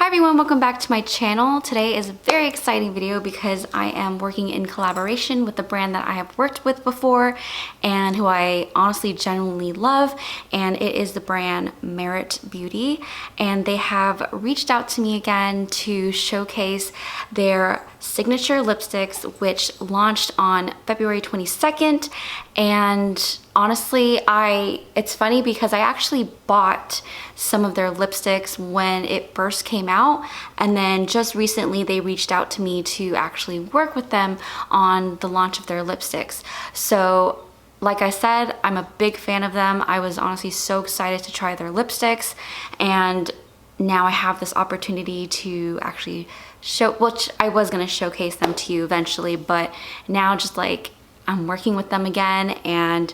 everyone, welcome back to my channel. Today is a very exciting video because I am working in collaboration with the brand that I have worked with before and who I honestly genuinely love, and it is the brand Merit Beauty, and they have reached out to me again to showcase their signature lipsticks, which launched on February 22nd. And honestly, it's funny because I actually bought some of their lipsticks when it first came out, and then just recently they reached out to me to actually work with them on the launch of their lipsticks. So like I said, I'm a big fan of them. I was honestly so excited to try their lipsticks, and now I have this opportunity to actually show, which I was going to showcase them to you eventually, but now just like I'm working with them again and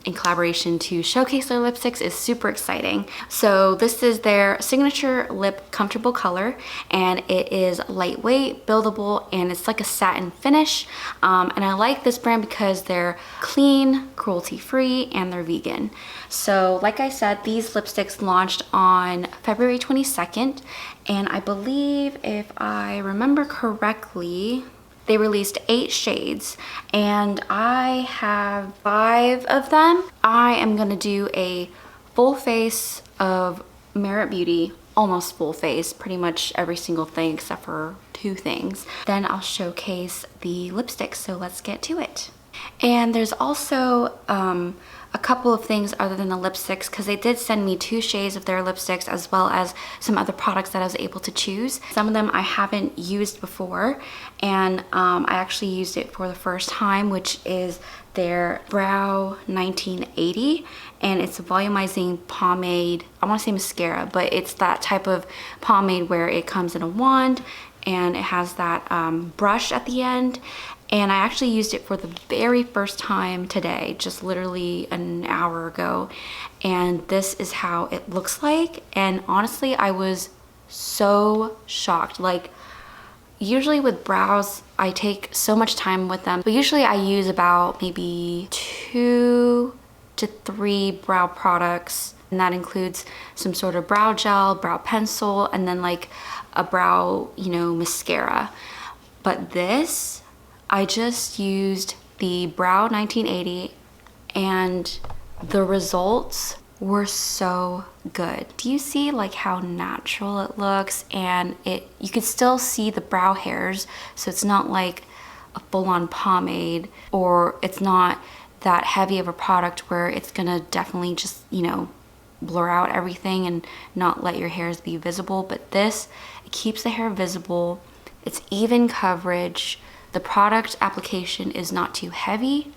in collaboration to showcase their lipsticks is super exciting. So this is their signature lip comfortable color, and it is lightweight, buildable, and it's like a satin finish. And I like this brand because they're clean, cruelty-free, and they're vegan. So like I said, these lipsticks launched on February 22nd, and I believe, if I remember correctly, they released 8 shades, and I have 5 of them. I am gonna do a full face of Merit Beauty, almost full face, pretty much every single thing except for 2 things. Then I'll showcase the lipsticks, so let's get to it. And there's also a couple of things other than the lipsticks, because they did send me 2 shades of their lipsticks as well as some other products that I was able to choose. Some of them I haven't used before, and I actually used it for the first time, which is their Brow 1980, and it's a volumizing pomade. I want to say mascara, but it's that type of pomade where it comes in a wand and it has that brush at the end. And I actually used it for the very first time today, just literally an hour ago. And this is how it looks like. And honestly, I was so shocked. Like, usually with brows, I take so much time with them, but usually I use about maybe 2 to 3 brow products. And that includes some sort of brow gel, brow pencil, and then like a brow, mascara. But this, I just used the Brow 1980, and the results were so good. Do you see like how natural it looks? And you could still see the brow hairs, so it's not like a full-on pomade, or it's not that heavy of a product where it's gonna definitely just, blur out everything and not let your hairs be visible. But this, it keeps the hair visible. It's even coverage. The product application is not too heavy,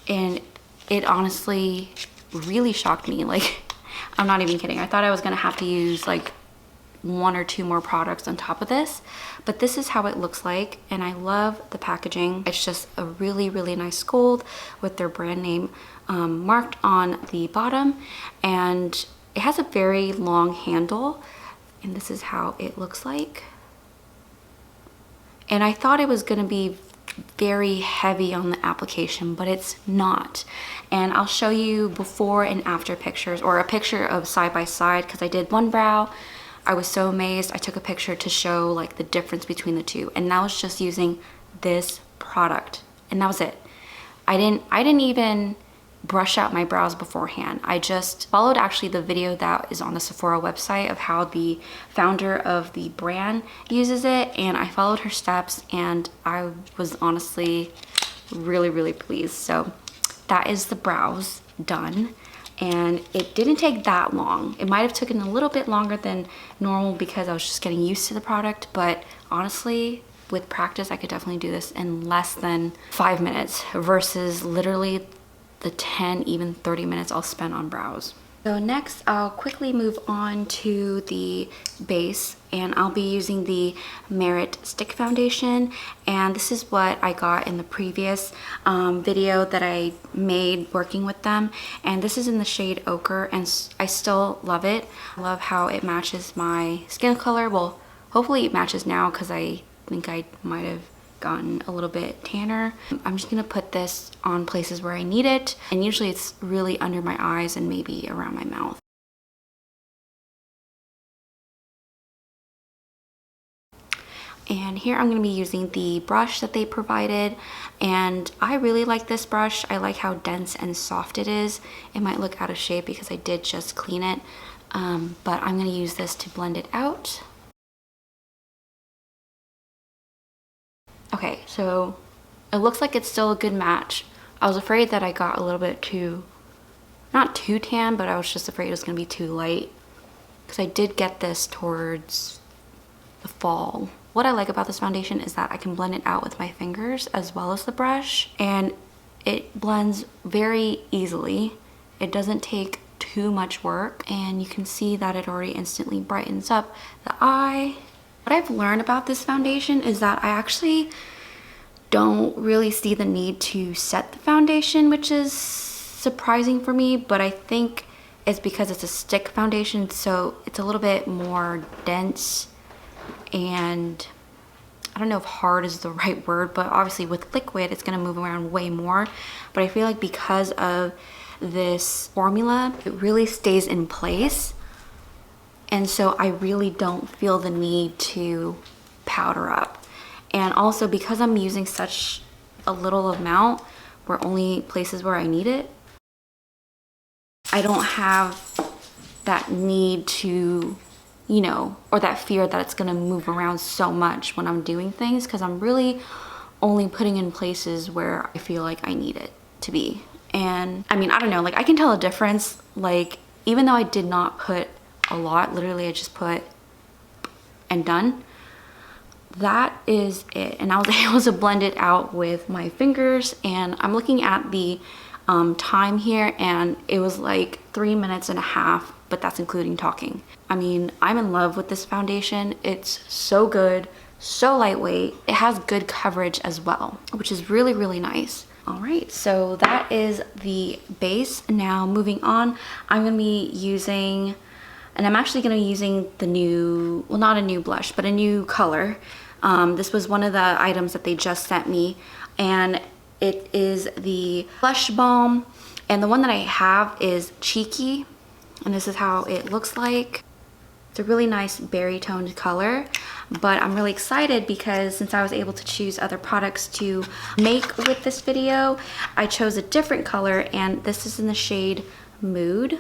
and it honestly really shocked me. Like, I'm not even kidding. I thought I was gonna have to use like 1 or 2 more products on top of this, but this is how it looks like, and I love the packaging. It's just a really, really nice gold with their brand name marked on the bottom, and it has a very long handle, and this is how it looks like. And I thought it was gonna be very heavy on the application, but it's not. And I'll show you before and after pictures, or a picture of side by side, because I did one brow. I was so amazed. I took a picture to show like the difference between the two, and that was just using this product, and that was it. I didn't even brush out my brows beforehand. I just followed actually the video that is on the Sephora website of how the founder of the brand uses it, and I followed her steps, and I was honestly really, really pleased. So that is the brows done, and it didn't take that long. It might have taken a little bit longer than normal because I was just getting used to the product, but honestly, with practice, I could definitely do this in less than 5 minutes versus literally the 10, even 30 minutes I'll spend on brows. So next, I'll quickly move on to the base, and I'll be using the Merit Stick Foundation, and this is what I got in the previous video that I made working with them, and this is in the shade Ochre, and I still love it. I love how it matches my skin color. Well, hopefully it matches now, because I think I might have gotten a little bit tanner. I'm just gonna put this on places where I need it, and usually it's really under my eyes and maybe around my mouth. And here I'm going to be using the brush that they provided, and I really like this brush. I like how dense and soft it is. It might look out of shape because I did just clean it, but I'm going to use this to blend it out. Okay, so it looks like it's still a good match. I was afraid that I got a little bit too, not too tan, but I was just afraid it was going to be too light, because I did get this towards the fall. What I like about this foundation is that I can blend it out with my fingers as well as the brush, and it blends very easily. It doesn't take too much work, and you can see that it already instantly brightens up the eye. What I've learned about this foundation is that I actually don't really see the need to set the foundation, which is surprising for me, but I think it's because it's a stick foundation, so it's a little bit more dense, and I don't know if hard is the right word, but obviously with liquid it's going to move around way more. But I feel like because of this formula, it really stays in place, and so I really don't feel the need to powder up. And also because I'm using such a little amount, where only places where I need it, I don't have that need to, you know, or that fear that it's gonna move around so much when I'm doing things, because I'm really only putting in places where I feel like I need it to be. And I mean, I don't know, like I can tell a difference, like even though I did not put a lot, literally I just put and done, that is it. And I was able to blend it out with my fingers, and I'm looking at the time here, and it was like 3.5 minutes, but that's including talking. I mean, I'm in love with this foundation. It's so good, so lightweight. It has good coverage as well, which is really, really nice. All right, so that is the base. Now moving on, I'm gonna be using, and I'm actually gonna be using the new, well, not a new blush, but a new color. This was one of the items that they just sent me, and it is the Blush Balm, and the one that I have is Cheeky, and this is how it looks like. It's a really nice berry toned color, but I'm really excited because since I was able to choose other products to make with this video, I chose a different color, and this is in the shade Mood,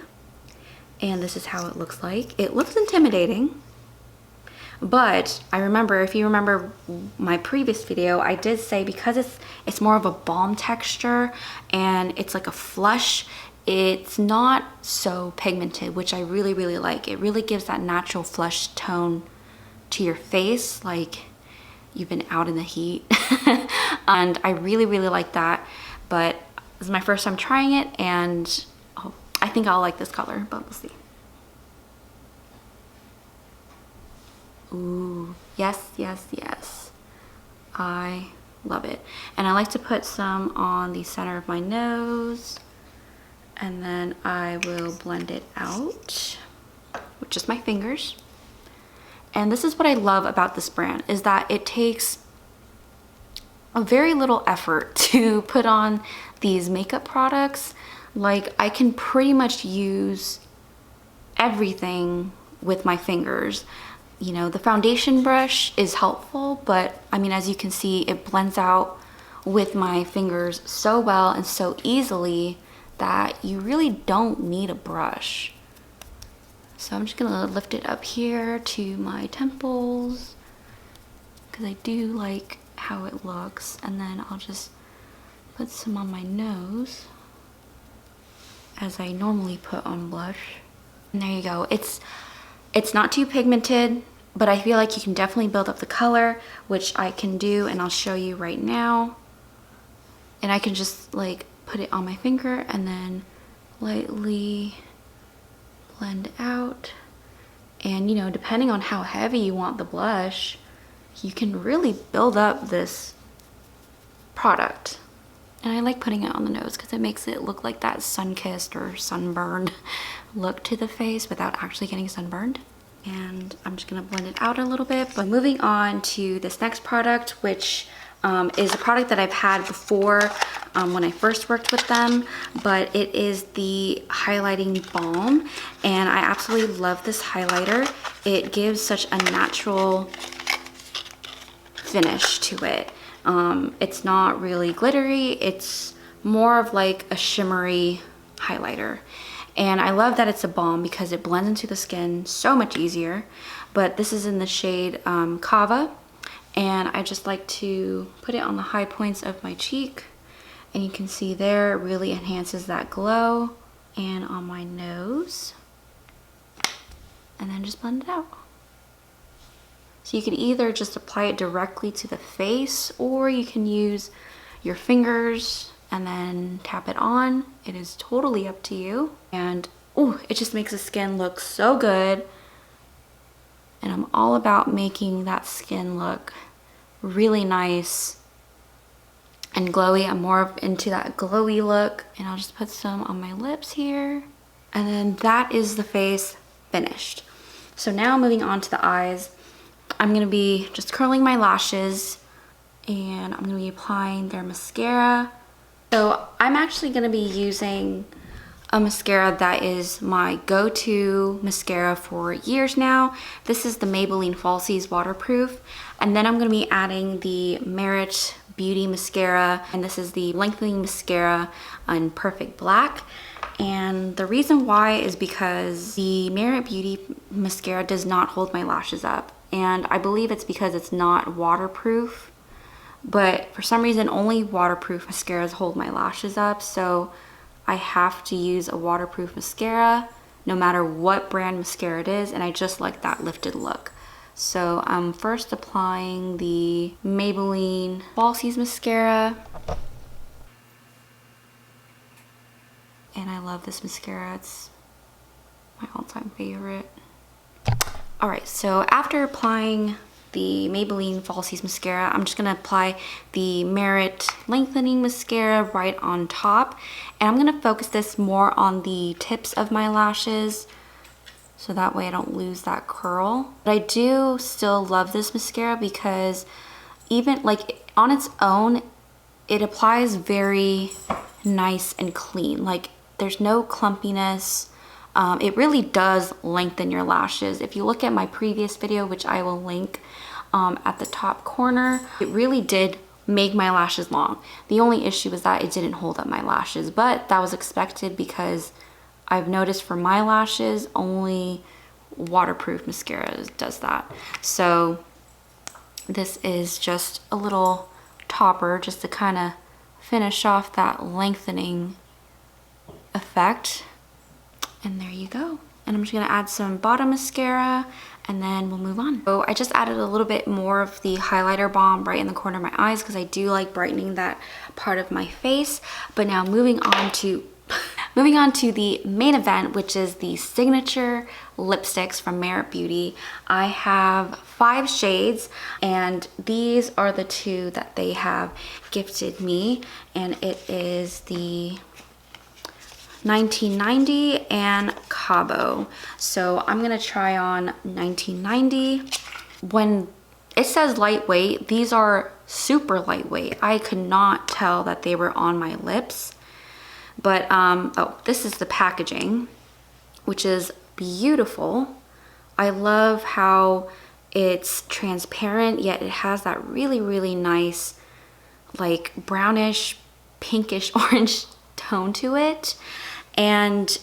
and this is how it looks like. It looks intimidating, but I remember, if you remember my previous video, I did say because it's more of a balm texture and it's like a flush, it's not so pigmented, which I really, really like. It really gives that natural flush tone to your face, like you've been out in the heat. And I really, really like that. But this is my first time trying it, and I think I'll like this color, but we'll see. Ooh, yes, yes, yes. I love it. And I like to put some on the center of my nose, and then I will blend it out with just my fingers. And this is what I love about this brand, is that it takes a very little effort to put on these makeup products. Like, I can pretty much use everything with my fingers. You know, the foundation brush is helpful, but I mean, as you can see, it blends out with my fingers so well and so easily that you really don't need a brush. So I'm just gonna lift it up here to my temples because I do like how it looks, and then I'll just put some on my nose as I normally put on blush. And there you go. It's not too pigmented, but I feel like you can definitely build up the color, which I can do, and I'll show you right now. And I can just like put it on my finger and then lightly blend out. And you know, depending on how heavy you want the blush, you can really build up this product. And I like putting it on the nose because it makes it look like that sun-kissed or sunburned look to the face without actually getting sunburned. And I'm just gonna blend it out a little bit. But moving on to this next product, which is a product that I've had before when I first worked with them, but it is the highlighting balm, and I absolutely love this highlighter. It gives such a natural finish to it. It's not really glittery. It's more of like a shimmery highlighter. And I love that it's a balm because it blends into the skin so much easier. But this is in the shade Cava. And I just like to put it on the high points of my cheek. And you can see there, it really enhances that glow. And on my nose. And then just blend it out. So you could either just apply it directly to the face, or you can use your fingers and then tap it on. It is totally up to you. And oh, it just makes the skin look so good. And I'm all about making that skin look really nice and glowy. I'm more into that glowy look. And I'll just put some on my lips here. And then that is the face finished. So now moving on to the eyes, I'm gonna be just curling my lashes and I'm gonna be applying their mascara. So I'm actually gonna be using a mascara that is my go-to mascara for years now. This is the Maybelline Falsies Waterproof. And then I'm gonna be adding the Merit Beauty Mascara, and this is the Lengthening Mascara in Perfect Black. And the reason why is because the Merit Beauty Mascara does not hold my lashes up. And I believe it's because it's not waterproof. But for some reason, only waterproof mascaras hold my lashes up. So I have to use a waterproof mascara, no matter what brand mascara it is. And I just like that lifted look. So I'm first applying the Maybelline Falsies Mascara. And I love this mascara. It's my all-time favorite. All right, so after applying the Maybelline Falsies Mascara, I'm just gonna apply the Merit Lengthening Mascara right on top. And I'm gonna focus this more on the tips of my lashes, so that way I don't lose that curl. But I do still love this mascara because even like on its own, it applies very nice and clean. Like there's no clumpiness. It really does lengthen your lashes. If you look at my previous video, which I will link at the top corner, it really did make my lashes long. The only issue is that it didn't hold up my lashes, but that was expected because I've noticed for my lashes, only waterproof mascara does that. So this is just a little topper just to kind of finish off that lengthening effect. And there you go. And I'm just gonna add some bottom mascara and then we'll move on. So I just added a little bit more of the highlighter balm right in the corner of my eyes because I do like brightening that part of my face. But now moving on to the main event, which is the signature lipsticks from Merit Beauty. I have 5 shades and these are the 2 that they have gifted me, and it is the 1990 and Cabo. So I'm gonna try on 1990. When it says lightweight, these are super lightweight. I could not tell that they were on my lips. But oh, this is the packaging, which is beautiful. I love how it's transparent, yet it has that really, really nice, like brownish, pinkish orange tone to it. And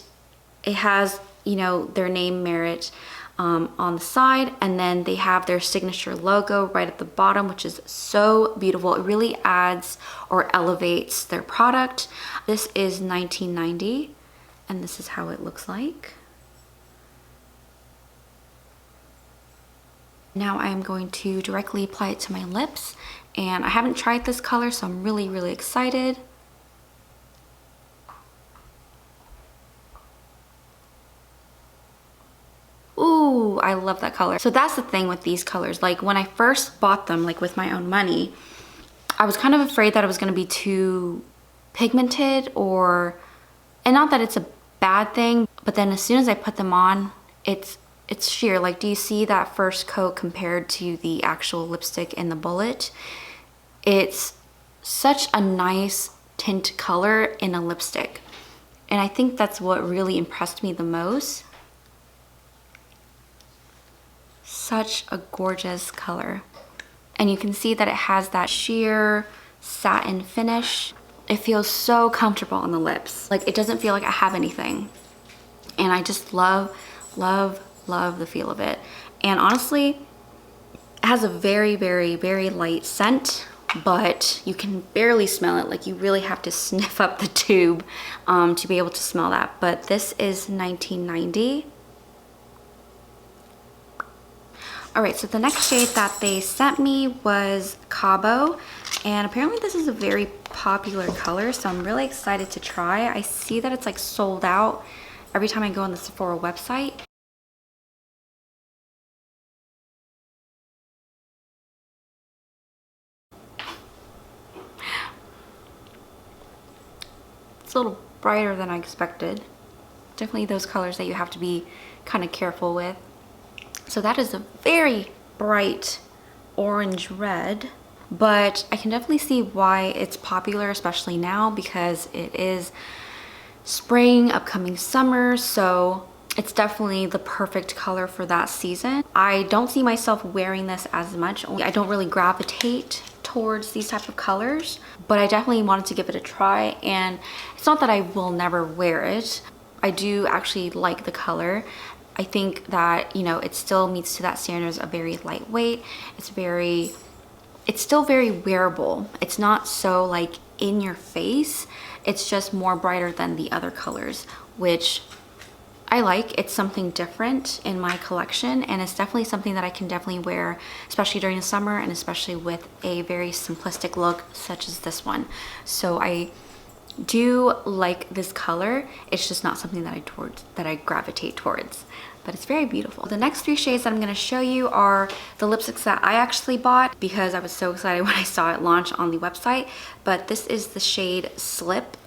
it has, you know, their name Merit on the side, and then they have their signature logo right at the bottom, which is so beautiful. It really adds or elevates their product. This is 1990, and this is how it looks like. Now I am going to directly apply it to my lips, and I haven't tried this color, so I'm really, really excited. Ooh, I love that color. So that's the thing with these colors. Like when I first bought them, like with my own money, I was kind of afraid that it was gonna be too pigmented, or, and not that it's a bad thing, but then as soon as I put them on, it's sheer. Like, do you see that first coat compared to the actual lipstick in the bullet? It's such a nice tint color in a lipstick. And I think that's what really impressed me the most. Such a gorgeous color. And you can see that it has that sheer satin finish. It feels so comfortable on the lips. Like, it doesn't feel like I have anything. And I just love, love, love the feel of it. And honestly, it has a very, very, very light scent, but you can barely smell it. Like, you really have to sniff up the tube to be able to smell that. But this is $19.90. All right, so the next shade that they sent me was Cabo, and apparently this is a very popular color, so I'm really excited to try. I see that it's like sold out every time I go on the Sephora website. It's a little brighter than I expected. Definitely those colors that you have to be kind of careful with. So that is a very bright orange red, but I can definitely see why it's popular, especially now, because it is spring, upcoming summer, so it's definitely the perfect color for that season. I don't see myself wearing this as much. I don't really gravitate towards these type of colors, but I definitely wanted to give it a try, and it's not that I will never wear it. I do actually like the color. I think that, you know, it still meets to that standards of very lightweight. It's still very wearable. It's not so like in your face. It's just more brighter than the other colors, which I like. It's something different in my collection, and it's definitely something that I can definitely wear, especially during the summer, and especially with a very simplistic look such as this one. So I do like this color. It's just not something that I gravitate towards, but it's very beautiful. The next three shades that I'm going to show you are the lipsticks that I actually bought because I was so excited when I saw it launch on the website. But this is the shade Slip.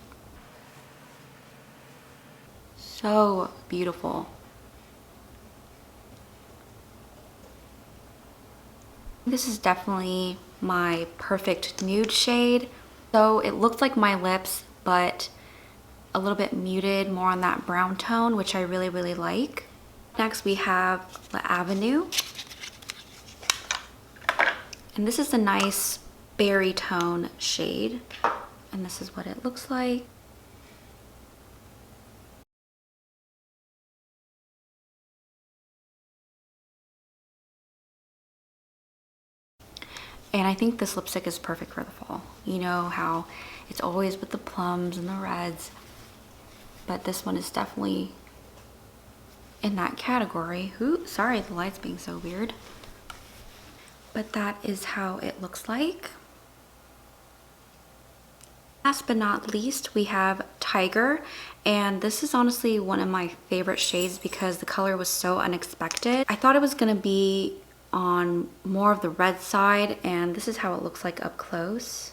So beautiful. This is definitely my perfect nude shade. So it looks like my lips, but a little bit muted, more on that brown tone, which I really, really like. Next we have the Avenue. And this is a nice berry tone shade. And this is what it looks like. And I think this lipstick is perfect for the fall. You know how it's always with the plums and the reds, but this one is definitely in that category. Ooh, sorry, the light's being so weird. But that is how it looks like. Last but not least, we have Tiger, and this is honestly one of my favorite shades because the color was so unexpected. I thought it was gonna be on more of the red side, and this is how it looks like up close.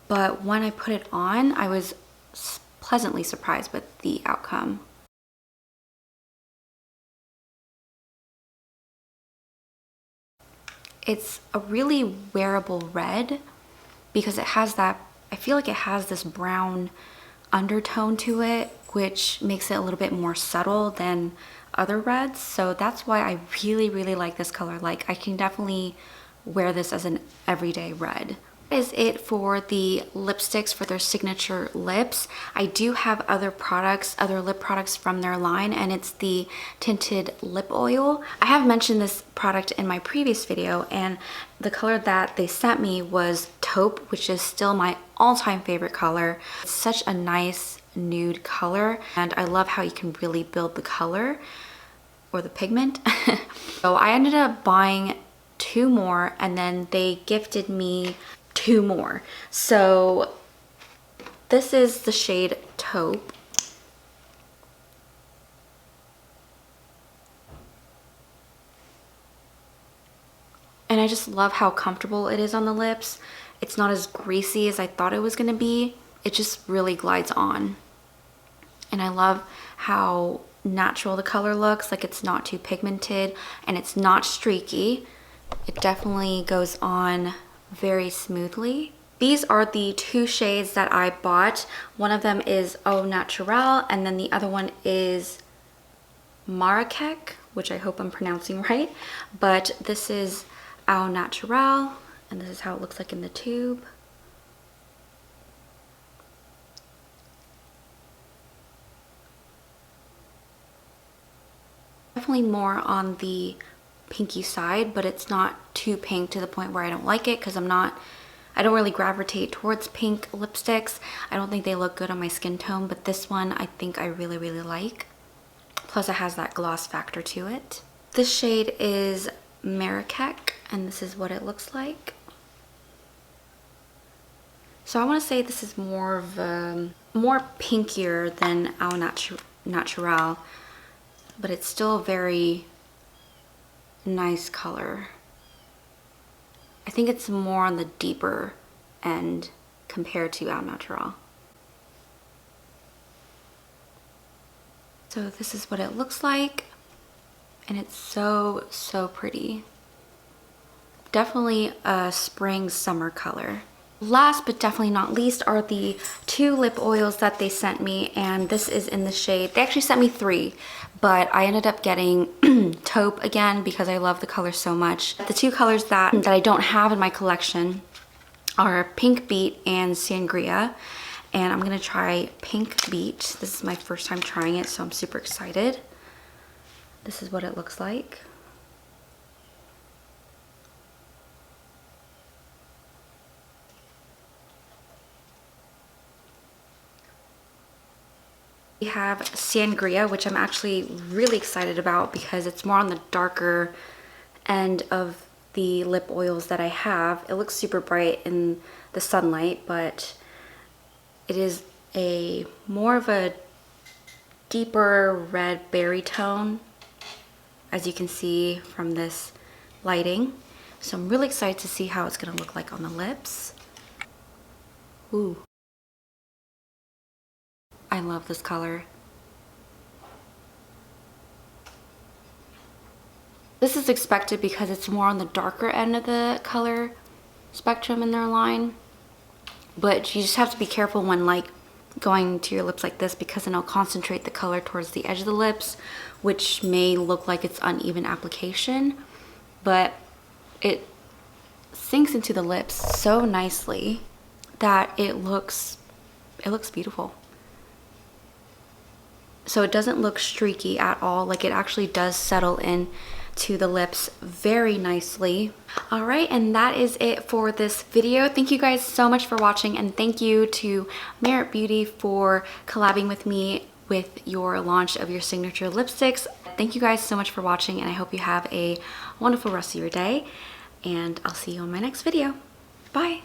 But when I put it on, I was pleasantly surprised with the outcome. It's a really wearable red because it has that, I feel like it has this brown undertone to it, which makes it a little bit more subtle than other reds. So that's why I really, really like this color. Like, I can definitely wear this as an everyday red. That is it for the lipsticks for their signature lips. I do have other products, other lip products from their line, and it's the Tinted Lip Oil. I have mentioned this product in my previous video, and the color that they sent me was Taupe, which is still my all-time favorite color. It's such a nice nude color, and I love how you can really build the color or the pigment. So I ended up buying 2 more, and then they gifted me 2 more. So this is the shade Taupe. And I just love how comfortable it is on the lips. It's not as greasy as I thought it was gonna be. It just really glides on. And I love how natural the color looks, like it's not too pigmented and it's not streaky. It definitely goes on very smoothly. These are the 2 shades that I bought. One of them is Au Naturel, and then the other one is Marakek, which I hope I'm pronouncing right. But this is Au Naturel, and this is how it looks like in the tube. Definitely more on the pinky side, but it's not too pink to the point where I don't like it, because I don't really gravitate towards pink lipsticks. I don't think they look good on my skin tone, but this one I think I really, really like. Plus it has that gloss factor to it. This shade is Meritminimalist, and this is what it looks like. So I want to say this is more of more pinkier than Au Naturel, but it's still a very nice color. I think it's more on the deeper end compared to Au Naturel. So this is what it looks like, and it's so, so pretty. Definitely a spring summer color. Last but definitely not least are the 2 lip oils that they sent me, and this is in the shade, they actually sent me 3, but I ended up getting taupe again because I love the color so much. The 2 colors that I don't have in my collection are Pink Beet and Sangria, and I'm gonna try Pink Beet. This is my first time trying it, so I'm super excited. This is what it looks like. We have Sangria, which I'm actually really excited about because it's more on the darker end of the lip oils that I have. It looks super bright in the sunlight, but it is a more of a deeper red berry tone, as you can see from this lighting. So I'm really excited to see how it's gonna look like on the lips. Ooh. I love this color. This is expected because it's more on the darker end of the color spectrum in their line, but you just have to be careful when like going to your lips like this, because then it'll concentrate the color towards the edge of the lips, which may look like it's uneven application, but it sinks into the lips so nicely that it looks beautiful. So it doesn't look streaky at all, like it actually does settle in to the lips very nicely. All right, and that is it for this video. Thank you guys so much for watching, and thank you to Merit Beauty for collabing with me with your launch of your signature lipsticks. Thank you guys so much for watching, and I hope you have a wonderful rest of your day, and I'll see you on my next video. Bye.